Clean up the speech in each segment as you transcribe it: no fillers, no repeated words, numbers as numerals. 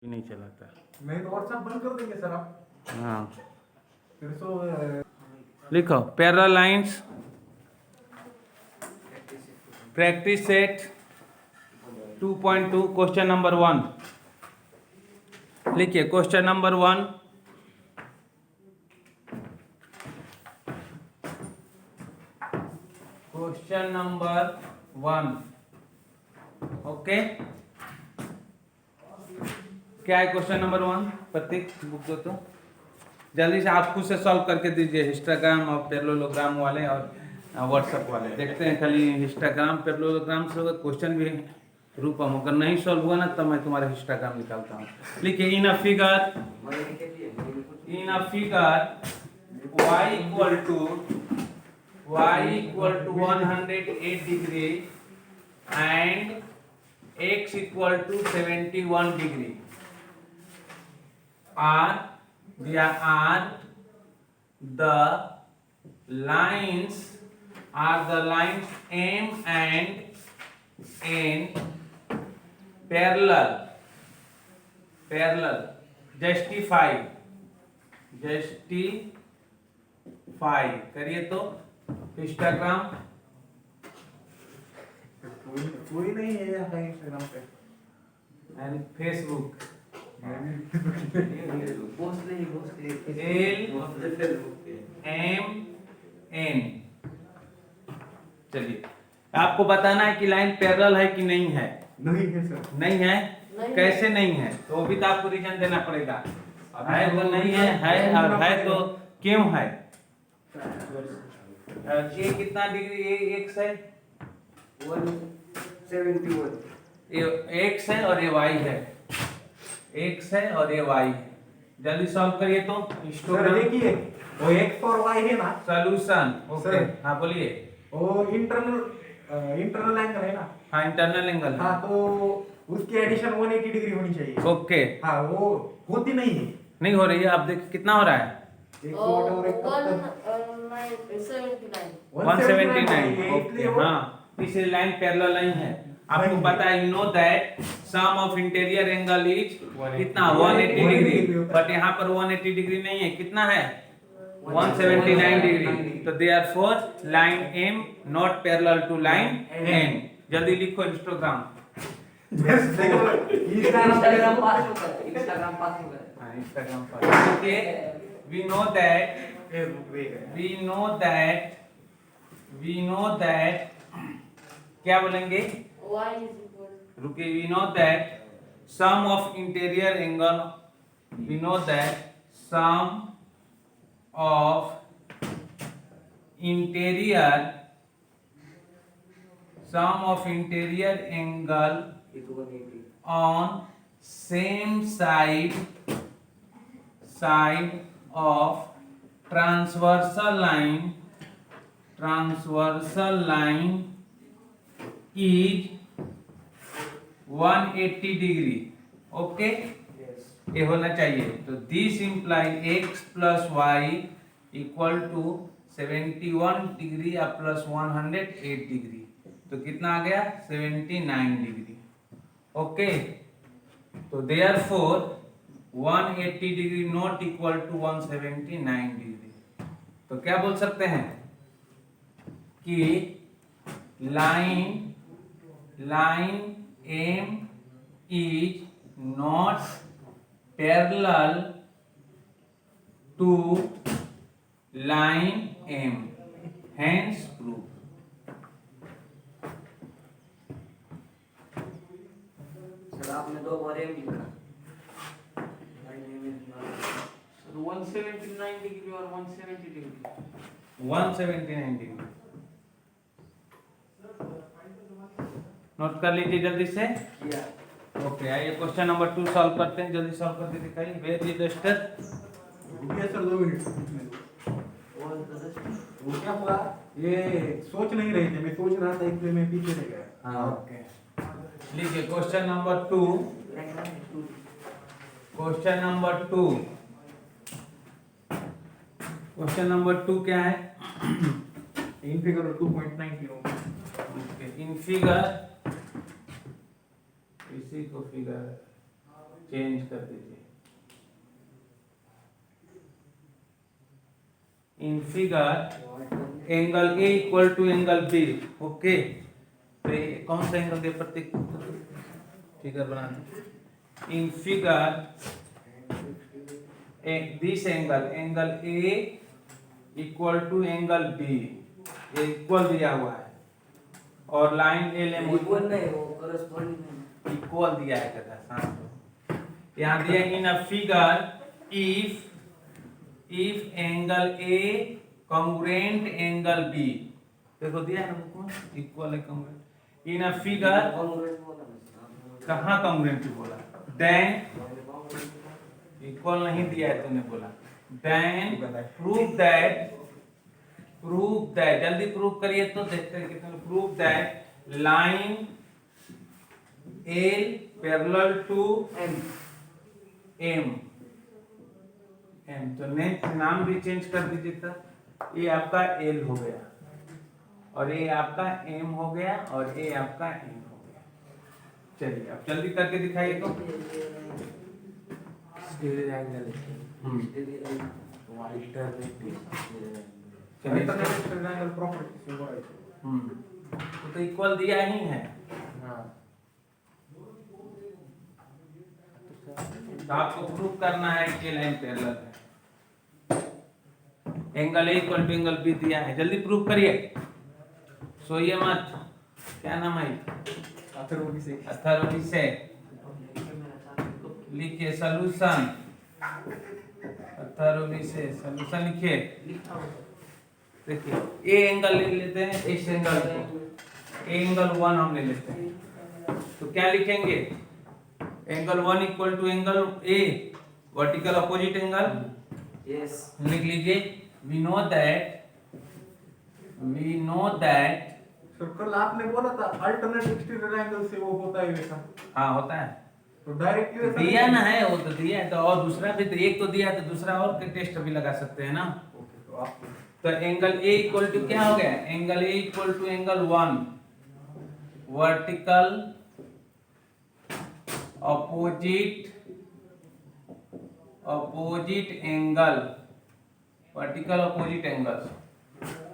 नहीं चलाता। नहीं तो व्हाट्सएप बंद कर देंगे सर आप। हाँ फिर तो लिखो parallel lines practice set 2.2 question number 1 लिखिए। Question number 1 question number 1 okay. क्या है क्वेश्चन नंबर 1? प्रतीक बुक दो तो जल्दी से आप खुद से सॉल्व करके दीजिए। हिस्टोग्राम और पैरेललोग्राम वाले और व्हाट्सएप वाले देखते हैं। खाली हिस्टोग्राम पैरेललोग्राम से होगा क्वेश्चन भी रूपम अगर नहीं सॉल्व हुआ ना तब मैं तुम्हारा हिस्टोग्राम निकालता हूँ। लिखिए in a figure y equal to 108 degree and x equal to 71 degree are the lines M and N parallel justify करिए तो हिस्टोग्राम कोई नहीं है यहाँ कहीं इंस्टाग्राम पे एंड फेसबुक LMN। चलिए आपको बताना है कि लाइन पैरेलल है कि नहीं है। नहीं है सर। नहीं है नहीं कैसे है? नहीं है तो भी तो आपको रीजन देना पड़ेगा। है तो नहीं है और है तो क्यों है। ये कितना डिग्री ये x है 171 ये x है और ये y है। x है और ये y है। जल्दी सॉल्व करिए तो सर देखिए वो x और y है ना सॉल्यूशन। ओके हाँ बोलिए। वो इंटरनल एंगल है ना। हाँ इंटरनल एंगल हाँ तो उसकी एडिशन 180 डिग्री होनी चाहिए। ओके हाँ वो होती नहीं है। नहीं हो रही है। आप देखिए कितना हो रहा है 179। ओके हाँ तीसरी लाइन पैरेलल नहीं है। आपको पता है you know that sum of interior angle is कितना 180 डिग्री बट यहाँ पर 180 डिग्री नहीं है। कितना है 179 डिग्री। तो therefore line M not parallel to line N। जल्दी लिखो हिस्टोग्राम। इंस्टाग्राम पास हो गया। हाँ इंस्टाग्राम पर ओके। we know that क्या बोलेंगे रुकिए। we know that sum of interior angle angle on same side of transversal line is 180 degree. Okay ये होना चाहिए। तो this imply x plus y equal to 71 degree या प्लस 108 डिग्री। तो कितना आ गया 79 डिग्री। ओके तो therefore 180 degree not equal to 179 degree. तो क्या बोल सकते हैं कि लाइन M is not parallel to line M, hence proof। Sir आपने दो बार एम लिखा 179 डिग्री और 170 डिग्री 179 डिग्री नोट कर लीजिए जल्दी से। ओके आइए क्वेश्चन नंबर 2 सॉल्व करते हैं। जल्दी सॉल्व करके दिखाइए। Where is the step. रुकिए सर 2 मिनट। वो क्या हुआ ये सोच नहीं रहे थे। मैं सोच रहा था इसलिए मैं पीछे रह गया। हाँ ओके लिखिए क्वेश्चन नंबर 2। क्वेश्चन नंबर 2 क्या है इन फिगर 2.90 इन फिगर इसी को फिगर चेंज कर दीजिए। In figure angle A equal to angle b. Okay, तो ये कौन सा एंगल दे प्रत्येक फिगर बना दो। In figure this angle A equal to angle b, ये इक्वल दिया हुआ है और लाइन एल एम इक्वल नहीं, वो करस्पॉन्डिंग इक्वल दिया है कहता है साथ। यहाँ दिया in a figure if angle A congruent angle B, देखो दिया है हमको इक्वल है कॉन्ग्रुएंट इन अ फिगर। कहाँ कॉन्ग्रुएंट बोला, देन इक्वल नहीं दिया है तूने बोला, देन प्रूव दैट जल्दी प्रूव करिए तो देखते हैं कितना। Prove that line L parallel to m तो नेक्स्ट नाम भी चेंज कर दीजिए। तब ये आपका एल हो गया और ये आपका एम हो गया और ये आपका एम हो गया। चलिए अब जल्दी करके दिखाइए तो। तो इक्वल दिया ही है। तो आपको प्रूव करना है कि लाइन पैरेलल है। Angle A equal to angle b दिया है, जल्दी प्रूव करिए, सोइए मत। क्या नाम है? अथर्वभिषेक। लिखिए सॉल्यूशन, अथर्वभिषेक सॉल्यूशन लिखिए। देखिए ए एंगल ले लेते हैं, इस एंगल को एंगल 1 हम ले लेते हैं, तो क्या लिखेंगे? Angle 1 equal to angle a, vertical opposite angle. Yes, लिख लीजिए। वी नो दैट सर कल आपने बोला था अल्टरनेट एक्सटीरियर एंगल से वो होता है वैसा। हाँ होता है, तो डायरेक्टली वैसा दिया ना है, वो तो दिया है तो, और दूसरा भी तो, एक तो दिया है तो दूसरा और के टेस्ट भी लगा सकते हैं ना। ओके, तो आप तो एंगल ए इक्वल टू क्या हो गया? Angle A equal to angle 1 vertical opposite angle, vertical opposite angle.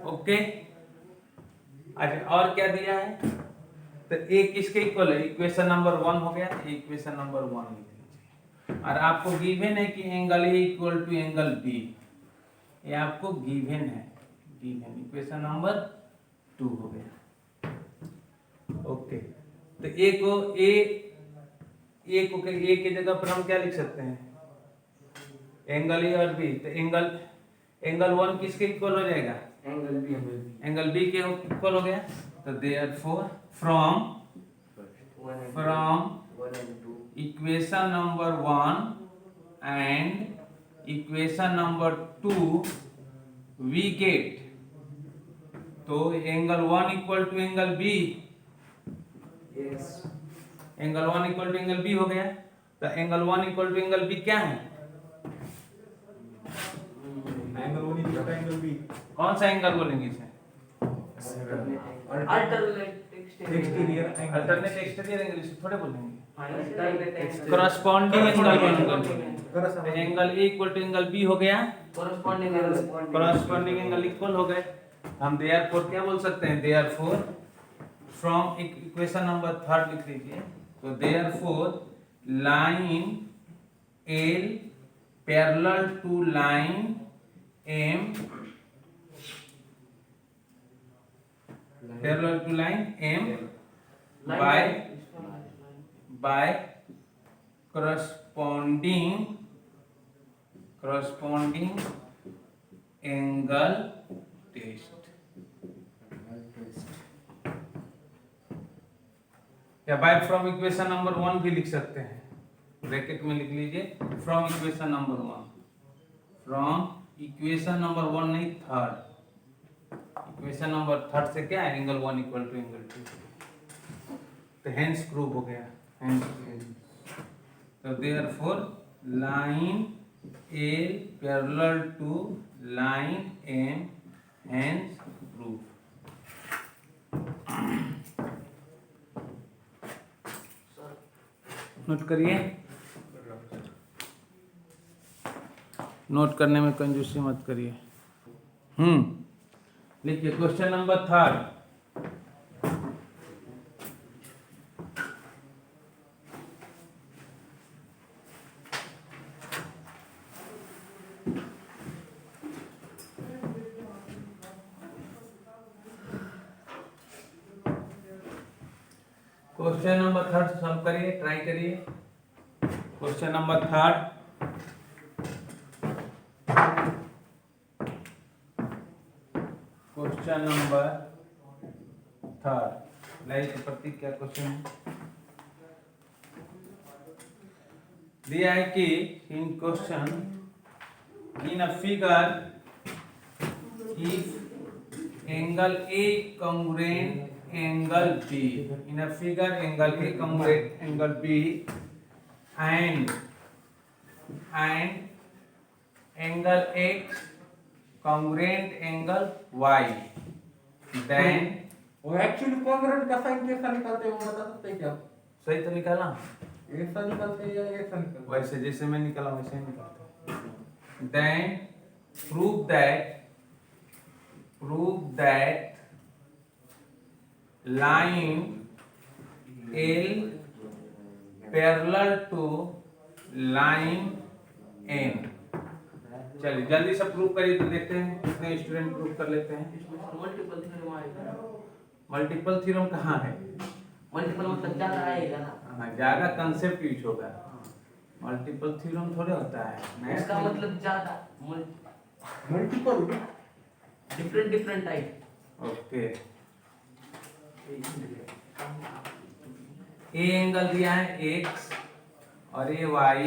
Okay, अच्छा और क्या दिया है? तो ए किसके इक्वल है? इक्वेशन नंबर 1 हो गया, इक्वेशन नंबर 1 लिख लीजिए। और आपको गिवन है कि angle A equal to angle b, ये आपको गिवन है, गिवन इक्वेशन नंबर 2 हो गया। ओके, तो ए के जगह पर हम क्या लिख सकते हैं? एंगल ए और बी। तो एंगल 1 किसके इक्वल हो जाएगा? एंगल बी के इक्वल हो गया। तो therefore from equation number 1 and equation number 2 we get, तो angle 1 equal to angle B, yes, angle 1 equal to angle B हो गया। तो angle 1 equal to angle B क्या है? Angle 1 equal angle B. कौन सा एंगल बोलेंगे इसे? Alternate exterior angle. Alternate exterior angle इसे थोड़े बोलेंगे, करस्पॉन्डिंग करस्पॉन्डिंग एंगल बोलेंगे। Angle A equal to angle B हो गया, करस्पॉन्डिंग एंगल इक्वल हो गए। हम देयरफॉर क्या बोल सकते हैं? देयरफॉर फ्रॉम इक्वेशन नंबर 3 लिख लीजिए। तो therefore line L parallel to line M, parallel to line m by corresponding angle test, या बाय फ्रॉम इक्वेशन नंबर 1 भी लिख सकते हैं, ब्रैकेट में लिख लीजिए from equation number 1, from equation number 1 नहीं 3rd, इक्वेशन नंबर 3rd से क्या है? Angle 1 equal to angle 2। तो हेंस प्रूव हो गया, हेंस। तो therefore line a parallel to line m, hence prove. Note करिए। नोट करने में कंजूसी मत करिए। लिखिए question number 3। Question number 3 solve करिए, ट्राई करिए। Question number 3। Question number 3 like Pratik क्या क्वेश्चन है दिया है कि in question in a figure if angle A congruent angle B, in a figure angle A congruent angle B and angle x congruent angle y, then वो actually congruent का sign कैसा निकालते हैं वो बता सकते हैं क्या? सही तो निकाला, ऐसा निकालते हैं या ऐसा निकालते हैं? वैसे जैसे मैं निकाला वैसे ही निकालते। then prove that line L parallel to line N। चलिए जल्दी से प्रूव करिए तो देखते हैं कितने स्टूडेंट प्रूव कर लेते हैं। मल्टीपल थ्योरम आएगा। मल्टीपल थ्योरम कहाँ है? मल्टीपल मतलब ज्यादा आएगा ना। हाँ, ज्यादा कंसेप्ट यूज होगा, मल्टीपल थ्योरम थोड़े होता है। इसका मतलब ज्यादा multiple different type. Okay, A angle दिया है x और ये y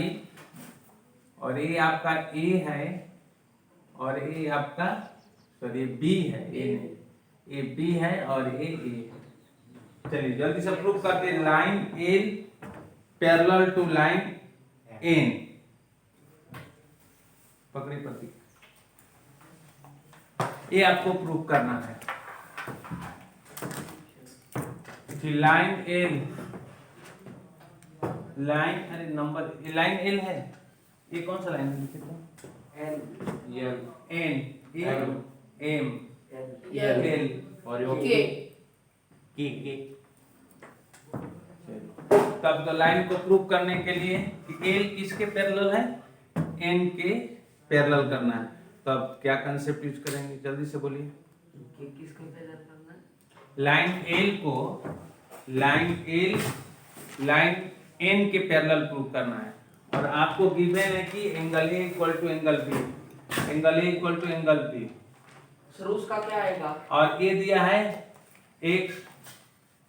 और ये आपका a है और ये आपका सॉरी b है, ये b है और ये a है। चलिए जल्दी से प्रूव करते हैं। Line L parallel to line N, पकड़ी प्रतीक, ये आपको प्रूव करना है कि लाइन L, लाइन अरे नंबर लाइन L है, ये कौन सा लाइन है लिखे तो l N A M l L और के के तब तो लाइन को प्रूव करने के लिए कि L किसके पैरेलल है, N के पैरेलल करना है, तब क्या कंसेप्ट यूज करेंगे जल्दी से बोलिए। किसको पैरेलल करना है? लाइन L को लाइन N के पैरेलल प्रूव करना है और आपको गिवन है कि angle A equal to angle B, angle A equal to angle B sir उसका क्या आएगा? और ये दिया है x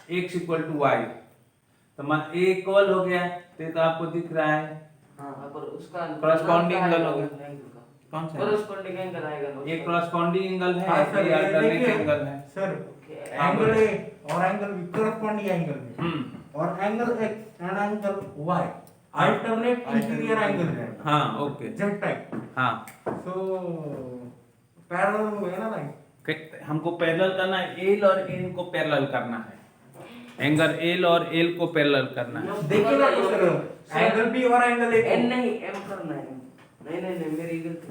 इक्वल टू y, तो मान A इक्वल हो गया तो ये तो आपको दिख रहा है। हाँ पर उसका Corresponding angle होगा। कौन सा है? कॉरेस्पॉन्डिंग एंगल आएगा ना ये कॉरेस्पॉन्डिंग एंगल है, हाँ सर, ये ये अल्टरनेट देखिए एंगल है। सर, हाँ, एंगल ए और एंगल बी कॉरेस्पॉन्डिंग एंगल है और angle x and angle y alternate interior angle है। हाँ ओके, जेड टाइप। हाँ सो पैरेलल हो गया ना लाइन। हमको पैरेलल करना है, एल और एन को पैरेलल करना है, एंगल एल और एल को पैरेलल करना है। देखिए ना तो सर, एंगल बी और एंगल ए एन नहीं एम करना है। नहीं मेरी गलती।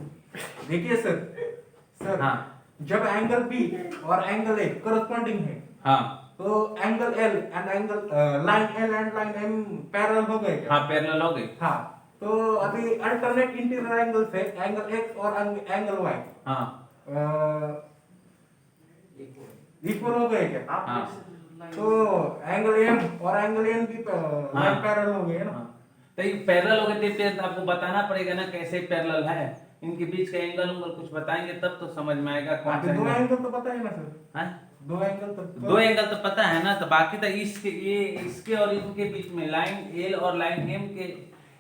देखिए सर हाँ जब एंगल बी और एंगल ए कॉरेस्पॉन्डिंग है हाँ तो angle l and angle line l and line M parallel हो गए क्या? हाँ पैरेलल हो गए। हाँ, तो अभी अल्टरनेट इंटीरियर एंगल से एंगल एक्स और एंगल वाई हाँ इक्वल हो गए क्या? हाँ तो एंगल एम और एंगल एन भी लाइन पैरेलल हो गए ना? हाँ। तो ये पैरेलल हो गए तो आपको बताना पड़ेगा ना कैसे पैरेलल है, इनके बीच का एंगल उंगल कुछ बताएंगे तब तो समझ में आएगा कौन सा दो एंगल। एंगल तो पता है ना सर? हाँ? दो एंगल तो पता है ना, तो बाकी तो इसके और इनके बीच में लाइन एल और लाइन एम के,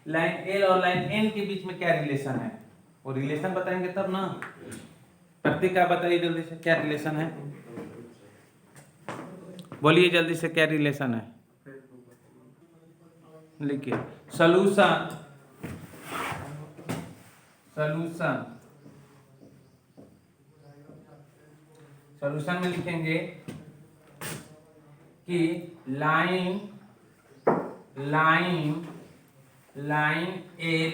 लाइन एल और लाइन एन के बीच में क्या रिलेशन है, वो रिलेशन बताएंगे तब ना। प्रतीक आप बताइए जल्दी से क्या रिलेशन है, बोलिए जल्दी से क्या रिलेशन है, लिखिए। सॉल्यूशन में लिखेंगे कि line L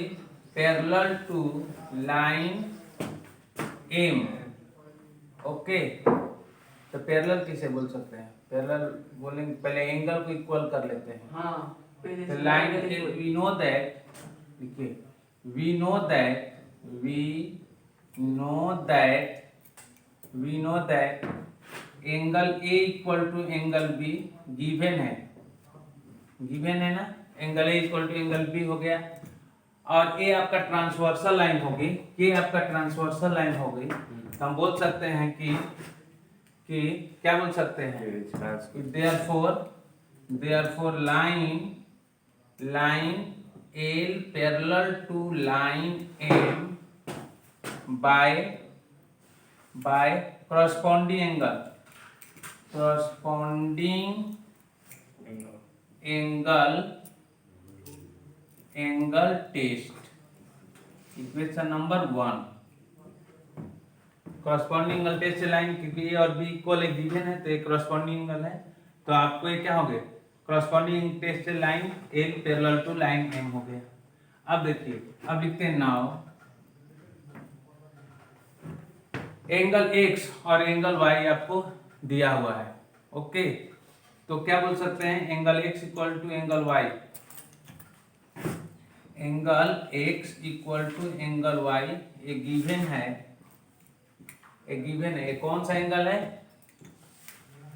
parallel to line M. Okay, तो पैरेलल किसे बोल सकते हैं? पैरेलल बोलेंगे, पहले एंगल को इक्वल कर लेते हैं। हाँ पहले The से line angle is, equal. we know that, देखिए, we know that angle A equal to angle B given है ना, angle A equal to angle B हो गया, और A आपका ट्रांसवर्सल लाइन होगी, K आपका ट्रांसवर्सल लाइन हो गई, तो हम बोल सकते हैं कि क्या बोल सकते हैं? therefore line L parallel to line M by corresponding angle test, equation number 1। corresponding angle test से लाइन, क्योंकि A और B इक्वल है, गिवन है, तो एक corresponding एंगल है, तो आपको ये क्या हो गया? corresponding टेस्ट से line L parallel to line M हो गया। अब देखिए, अब लिखते हैं नाउ एंगल X और एंगल Y आपको दिया हुआ है। ओके, तो क्या बोल सकते हैं? Angle X equal to angle Y, angle X equal to angle Y ये गिवन है, ये कौन सा एंगल है?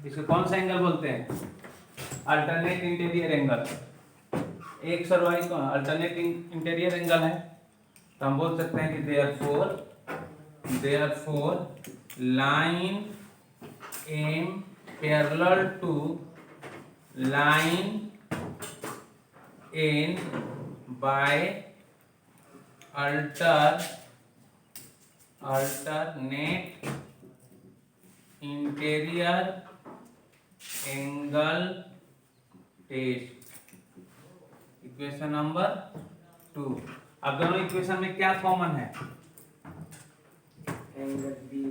इसको कौन सा एंगल बोलते हैं? Alternate interior angle. एक्स और वाई को अल्टरनेट इंटीरियर एंगल है, तो हम बोल सकते हैं कि therefore line M parallel to line N by alternate interior angle test, equation number 2। अब दोनों इक्वेशन में क्या कॉमन है? Angle B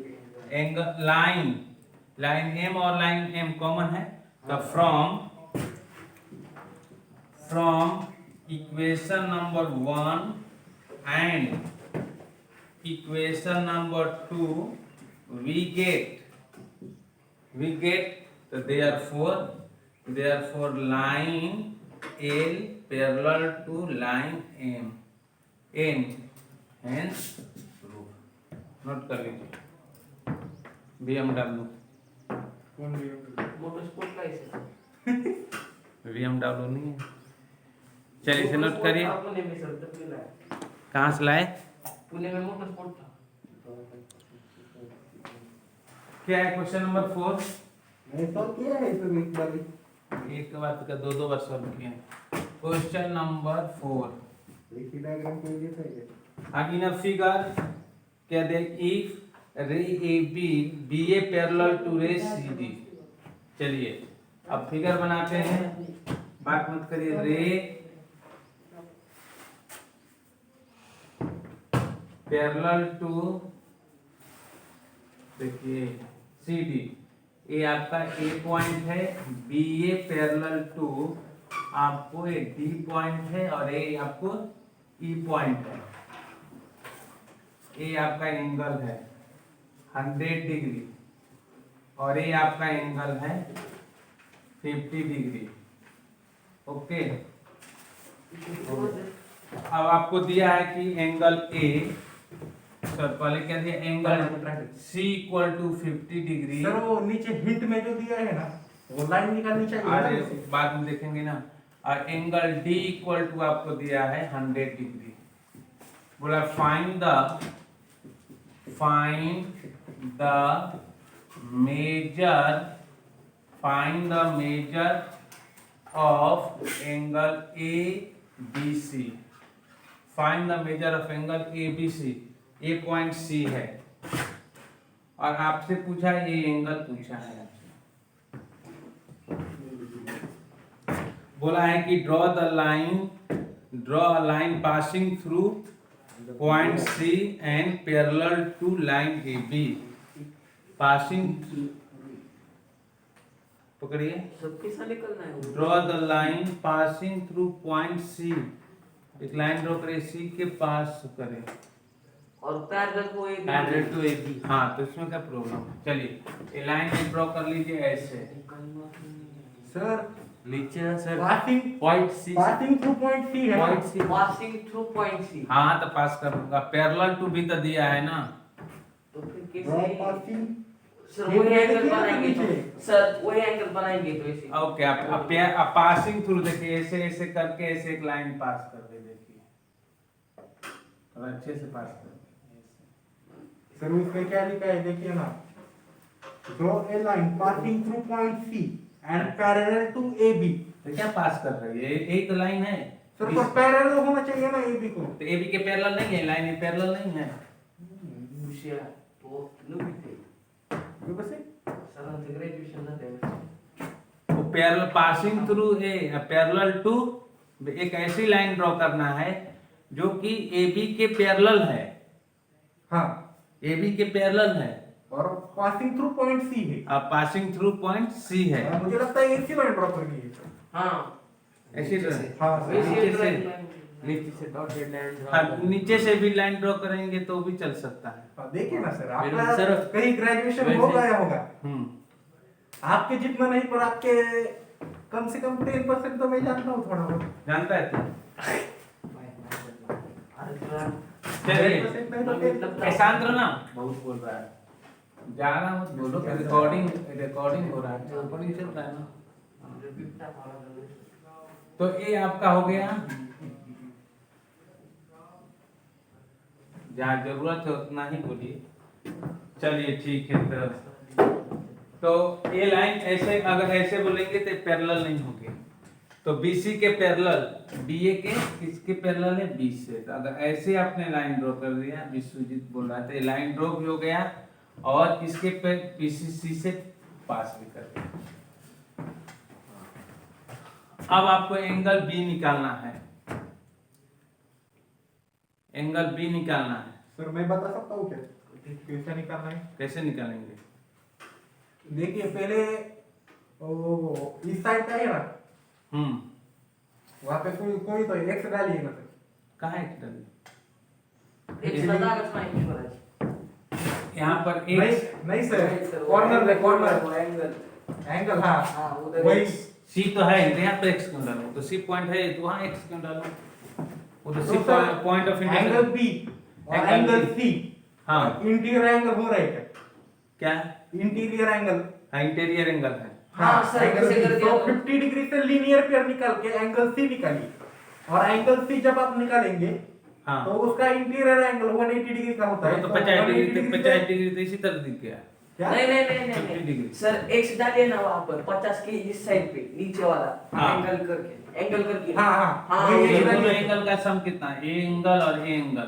angle line M और लाइन एम कॉमन है, तो from equation number 1 and equation number 2 we get so therefore line L parallel to line M n, hence note कर लीजिए BMW मोटर स्पोर्ट का इसे BMW नहीं है, चलिए इसे नोट करिए। पुणे में सर तक मिला है, कहाँ से लाए? पुणे में मोटर स्पोर्ट था। क्या है क्वेश्चन नंबर 4? नहीं तो क्या है इसमें एक बार एक बात का दो बार सॉल्व किया। क्वेश्चन नंबर 4, एक ही डायग्राम कोई देता है अब इन अ फिगर क्या दे? If ray A B a parallel to ray C D. चलिए अब फिगर बनाते हैं, बात मत करिए। रे पैरेलल टू, देखिए सी डी, ये आपका ए पॉइंट है, बी ए पैरेलल टू आपको ए डी पॉइंट है, और ए आपको ई पॉइंट है। ए आपका एंगल है 100 डिग्री, और ये आपका एंगल है 50 डिग्री। ओके, अब आपको दिया है कि एंगल ए, सर पहले क्या दिया? Angle C equal to 50 degree. Sir वो नीचे हिंट में जो दिया है ना, वो लाइन निकालनी चाहिए अरे ना? बाद में देखेंगे ना। और एंगल डी इक्वल टू आपको दिया है 100 डिग्री। बोला find the measure of angle A B C. Find the measure of angle A B C. A point C है, और आपसे पूछा है, ये एंगल पूछा है आपसे। बोला है कि draw a line passing through point C and parallel to line A B. Passing, पकड़िए, सब कैसा निकलना है? Draw the line passing through point C एक लाइन ड्रॉ करें सी के पास करें और पैरेलल को एक पैरेलल टू ए बी। हाँ तो इसमें क्या प्रॉब्लम है? चलिए ये लाइन ड्रॉ कर लीजिए ऐसे। सर नीचे ना sir passing point C passing through point C है ना? Point C passing through point C. हाँ तो पास कर दूंगा, पैरेलल टू भी तो दिया है ना। तो फिर ड्रॉ कैसे पासिंग सर वही एंगल बनाएंगे तो सर वही एंगल बनाएंगे तो ऐसे ओके आप पासिंग थ्रू देखिए, ऐसे ऐसे करके ऐसे एक लाइन पास कर दे, देखिए थोड़ा अच्छे से पास कर दे। सर उसमें क्या लिखा है देखिए ना, draw a line passing through point C and parallel to A B. तो क्या पास कर रही है? यही तो लाइन है सर पर पैरेलल होना चाहिए ना ए बी को। तो ए बी के पैरेलल नहीं है, लाइन पैरेलल नहीं है। विषय तो नुबिते ये बस है। सर हम ग्रेजुएशन ना दे वो parallel passing through a parallel to, एक ऐसी लाइन ड्रॉ करना है जो कि ए बी के पैरेलल है, हाँ ए बी के पैरेलल है और पासिंग थ्रू पॉइंट सी है। अब पासिंग थ्रू पॉइंट सी है। मुझे लगता है ऐसी लाइन ड्रॉ करनी है। हां ऐसी हाँ नीचे से नीचे से डॉटेड लाइन हाँ, नीचे से भी लाइन ड्रॉ करेंगे तो भी चल सकता है। हाँ, देखिए ना सर मैडम, आपका सर, कहीं ग्रेजुएशन वैसे- हो गया होगा, हम्म आपके जितना नहीं पर आपके कम से कम 10% तो मैं जानता हूँ थोड़ा बहुत। जानता है तू? अरे सर चलिए 10% नहीं तो 10%। शांत रहो ना, बहुत बोल रहा है, ज्यादा मत बोलो, रिकॉर्डिंग हो रहा है, रिकॉर्डिंग चल रहा है ना। तो ये आपका हो गया, जहाँ जरूरत है उतना ही बोलिए। चलिए ठीक है। तो ये लाइन ऐसे, अगर ऐसे बोलेंगे तो पैरेलल नहीं होगी। तो BC के पैरेलल BA के किसके पैरेलल है? B से। तो अगर ऐसे आपने लाइन ड्रॉ कर दिया, विश्वजीत बोल रहा था, ये लाइन ड्रॉ भी हो गया और इसके पे PCC से पास भी कर दिया। अब आपको एंगल B निकालना है, एंगल B निकालना है। सर मैं बता सकता हूँ क्या कैसे निकालना है? कैसे निकालेंगे? देखिए पहले ओ, इस साइड का है ना, वहाँ पे कोई तो एक्स डालिएगा सर। कहाँ है डाली? एक सदा कसमाई स्वराज यहाँ पर नहीं एक नहीं सर, कॉर्नर में कॉर्नर एंगल एंगल, हाँ हाँ उधर वही C तो है, यहाँ पे x क्यों डालूं? तो C पॉइंट है तो वहाँ x क्यों डालूं? वो तो C point of angle intersection. B और एंगल एंगल B। सी, हाँ इंटीरियर एंगल हो रहा है क्या? क्या? इंटीरियर एंगल, हाँ इंटीरियर एंगल है। हाँ, सर, एंगल कैसे B। कर दिया तो तो? 50 डिग्री से लीनियर पेयर निकाल के एंगल सी निकालिए, और एंगल सी जब आप निकालेंगे हाँ तो उसका इंटीरियर एंगल 180 डिग्री का होता वो है। तो तो 50 डिग्री 180 तक, से- 50 डिग्री तो इसी तरह दिख गया। क्या? नहीं नहीं नहीं 50 नहीं डिग्री। सर एक्स डालिए ना वहाँ पर 50 के इस साइड पे नीचे वाला हाँ। एंगल करके हाँ हाँ हाँ, वही ये ये एक दोनों डालिए। एंगल का सम कितना है? ये एंगल और ये एंगल,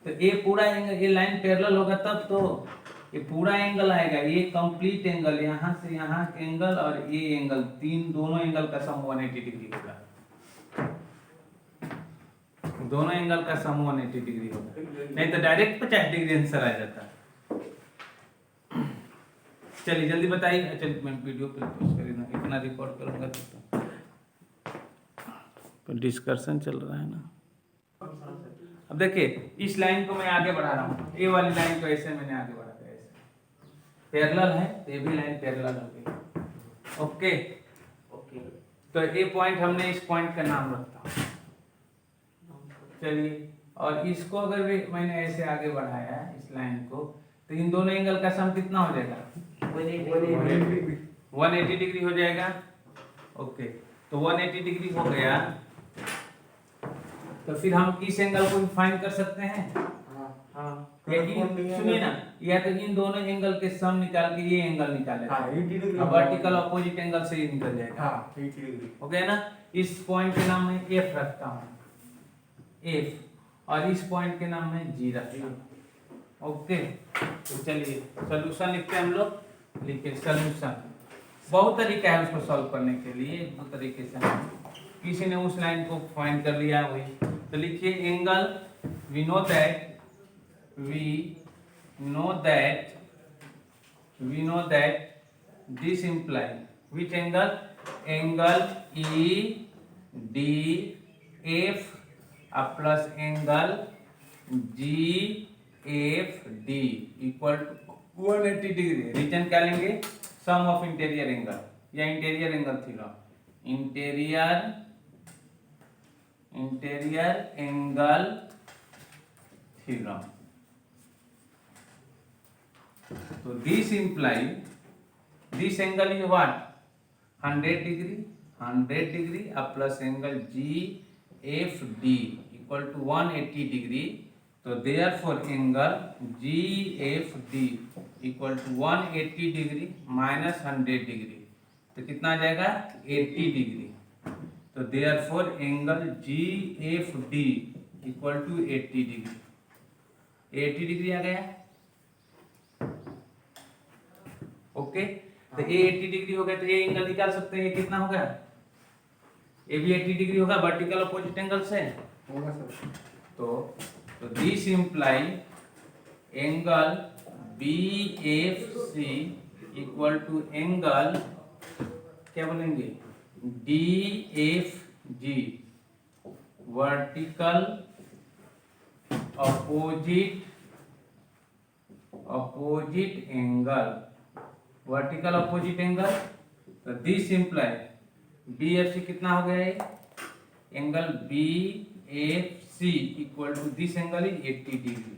तो ये पूरा एंगल, ये लाइन पैरेलल होगा तब तो ये पूरा एंगल आएगा। ये कंप्लीट एंगल, यहाँ से यहाँ के एंगल और ये एंगल, तीन दोनों एंगल का सम 180 डिग्री होगा। दोनों एंगल का सम 180 डिग्री होगा, नहीं तो डायरेक्ट 50 डिग्री आंसर आ जाता। चलिए जल्दी बताइए। चलिए मैं वीडियो पे पोस्ट करूँगा, इतना रिकॉर्ड करूँगा तो डिस्कशन चल रहा है ना। अब देखिए इस लाइन को मैं आगे बढ़ा रहा हूँ, ये वाली लाइन को ऐसे मैंने आगे बढ़ा दिया, ऐसे पैरेलल है तो ये भी लाइन पैरेलल हो गई। ओके ओके तो ये पॉइंट हमने इस पॉइंट का नाम रखा। चलिए और इसको अगर भी मैंने ऐसे आगे बढ़ाया इस लाइन को, तो इन दोनों एंगल का सम कितना हो जाएगा? 180 डिग्री हो जाएगा। ओके तो 180 डिग्री हो गया, तो फिर हम इस एंगल को फाइंड कर सकते हैं। हाँ सुनिए ना, या तो इन दोनों एंगल के सम निकाल के ये एंगल निकाले, हाँ 80 डिग्री वर्टिकल अपोजिट एंगल से ये निकल जाएगा। हाँ 80 डिग्री। हो गया ना। इस पॉइंट के नाम में F रखता हूँ, F, और इस पॉइंट के नाम में G रखता हूँ। ओके तो चलिए सॉल्यूशन लिखते हैं हम लोग। लिखिए सॉल्यूशन। बहुत तरीका है उसको सॉल्व करने के लिए, दो तरीके से। किसी ने उस लाइन को फाइंड कर लिया वही, तो लिखिए angle, we know that this imply which angle? Angle EDF plus angle G F D equal to 180 degree. Reason क्या लेंगे? सम ऑफ इंटीरियर एंगल या interior angle theta. Interior angle theta. तो this imply this angle is what? 100 degree plus angle G F D equal to 180 degree. तो therefore angle G F D equal to 180 degree minus 100 degree. तो कितना आ जाएगा? 80 degree. तो therefore angle G F D equal to 80 degree. 80 degree आ गया। Okay, तो ये 80 degree हो गया। तो ये एंगल निकाल सकते हैं। ये कितना हो गया? ये भी 80 डिग्री होगा वर्टिकल अपोजिट एंगल से। होगा सर। तो this imply angle B F C equal to angle क्या बोलेंगे? D F G vertical opposite angle. Vertical opposite angle. तो this imply B F C कितना हो गया? Angle B F C equal to this angle is 80 degree.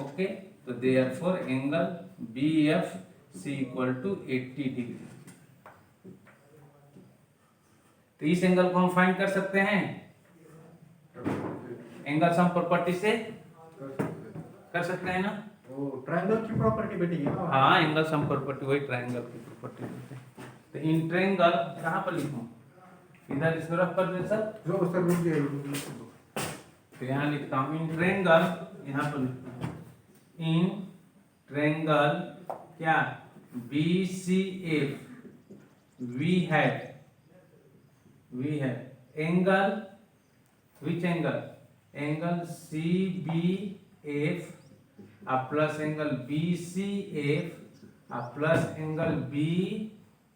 Okay, तो therefore angle B F C equal to 80 degree. तो इस angle को हम find कर सकते हैं एंगल सम प्रॉपर्टी से। कर सकते हैं ना? वो ट्रायंगल की प्रॉपर्टी बेटी है ना। हाँ, एंगल सम प्रॉपर्टी वही ट्रायंगल की प्रॉपर्टी होती है। तो इन ट्रायंगल कहाँ पर लिखूं? इधर इसको रख कर दे सर। जो सर रुक जाए। तो यहाँ लिखता हूँ इन ट्रायंगल। यहाँ पर लिखता हूँ इन ट्रायंगल क्या? बी सी एफ वी है angle which angle? Angle C B F plus angle B C F plus angle B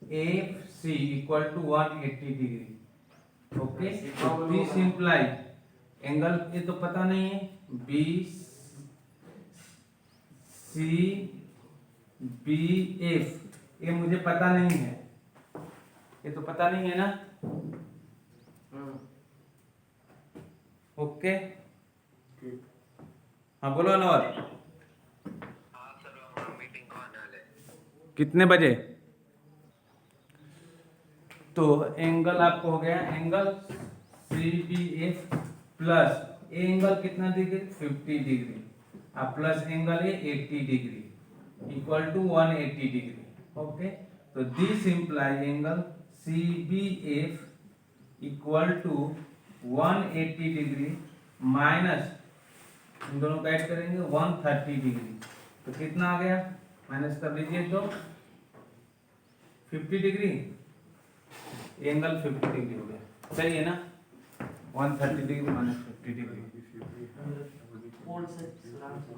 F C equal to 180 degree. Okay, this imply angle ये तो पता नहीं है। बी सी बी एफ ये मुझे पता नहीं है। ये तो पता नहीं है ना? ओके, हाँ बोलो अनवर। कितने बजे? तो एंगल आपको हो गया angle C B F plus angle कितना डिग्री? 50 डिग्री प्लस एंगल है 80 degree equal to 180 degree. Okay, तो this imply angle C B F equal to 180 degree minus इन दोनों का ऐड करेंगे 130 डिग्री। तो कितना आ गया? माइनस कर लीजिए तो 50 डिग्री। एंगल 50 डिग्री हो गया। सही है ना? 130 डिग्री माइनस 50 डिग्री। कौन से सलाम से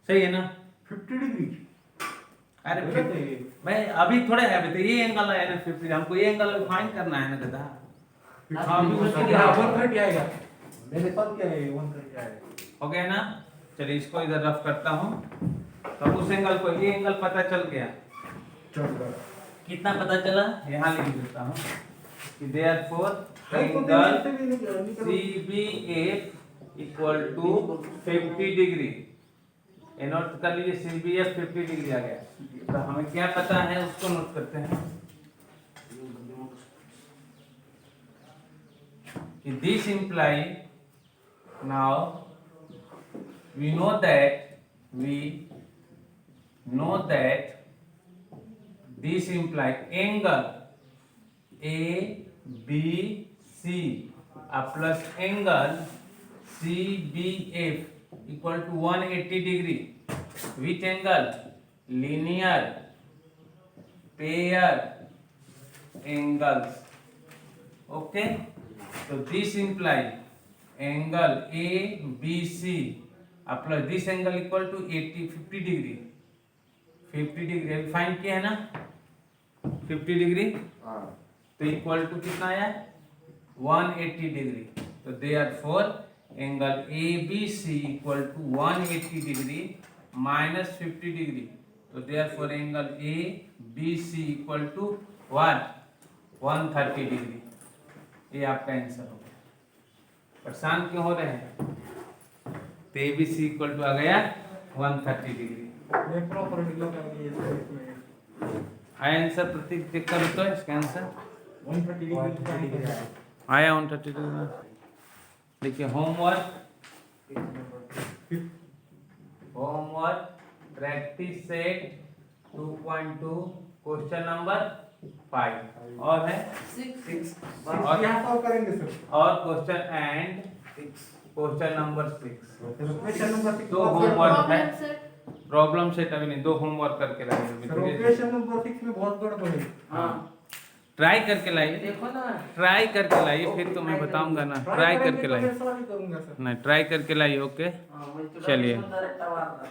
सही है ना? 50 डिग्री। अरे भाई अभी थोड़े है। तो ये एंगल है ना 50। हमको ये एंगल फाइंड करना है ना गधा। हाँ, अभी उसके लिए 130 आएगा। मेरे पास क्या है? 130 आएगा। हो गया ना? चलिए इसको इधर रफ करता हूँ। तो उस एंगल को ये एंगल पता चल गया। चल कितना पता चला? यहाँ लिख देता हूँ कि therefore angle C B F equal to 50 degree. Note कर लीजिए सी बी एफ 50 डिग्री आ गया। तो हमें क्या पता है उसको नोट करते हैं कि this imply now we know that this imply angle A B C plus angle C B F equal to 180 degree. Which angle? Linear pair angles. Okay, so this imply angle A B C plus this angle equal to 50 degree. 50 degree अभी find किया है ना? 50 degree, हाँ तो equal to कितना आया 180 degree. तो therefore angle A B C equal to 180 degree minus 50 degree. तो therefore angle A B C equal to what 130 degree. ये आपका आंसर होगा। परेशान क्यों हो रहे हैं? तो A B C equal to आ गया 130 डिग्री। ये प्रॉपर्टी लगाएंगे इसमें आया आंसर? प्रतीक चेक करो तो इसका आंसर 130 डिग्री का आंसर आया 130 डिग्री। देखिए homework practice set 2.2 question number 5 और है 6 और यहाँ सॉल्व करेंगे सर। और question and question number 6। Question number 6 दो होमवर्क है, प्रॉब्लम सेट अभी नहीं, 2 होमवर्क करके लाइए। क्वेश्चन नंबर 6 में बहुत गड़बड़ है। हाँ ट्राई करके लाइए, देखो ना ट्राई करके लाइए, फिर तो मैं बताऊंगा ना। ट्राई करके लाइए, सॉल्व करूंगा सर। नहीं ट्राई करके लाइए। ओके हाँ, मैं तो चलिए। डायरेक्ट आवाज